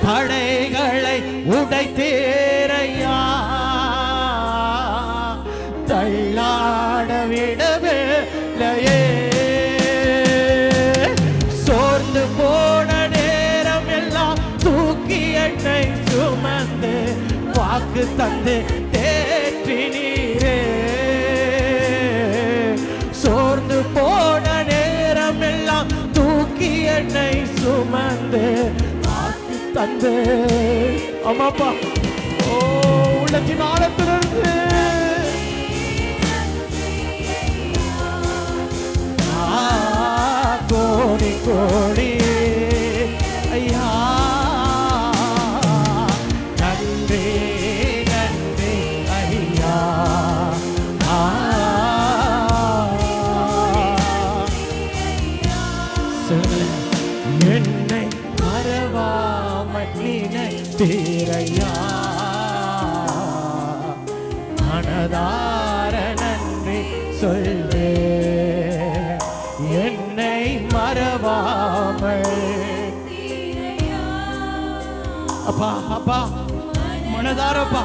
தடைகளை உடைத்தேரையா, தள்ளாட விடவில்லையே. சோர்ந்து போன நேரம் எல்லாம் தூக்கி என்னை சுமந்து வாக்கு தந்து தேற்றினீரே. சோர்ந்து போன நேரம் எல்லாம் தூக்கி என்னை சுமந்து வாக்கு தந்து. ஆமாப்பா, ஓ உள்ளத்தின் ஆழத்திலிருந்து கோடி கோடி ஐயா நன்றி நன்றி ஐயா. என்னை மறவாமல் நினைத்தீரையா, மனதார நன்றி சொல்வே. என்னை மறவாமல் அப்பா அப்பா மனதாரப்பா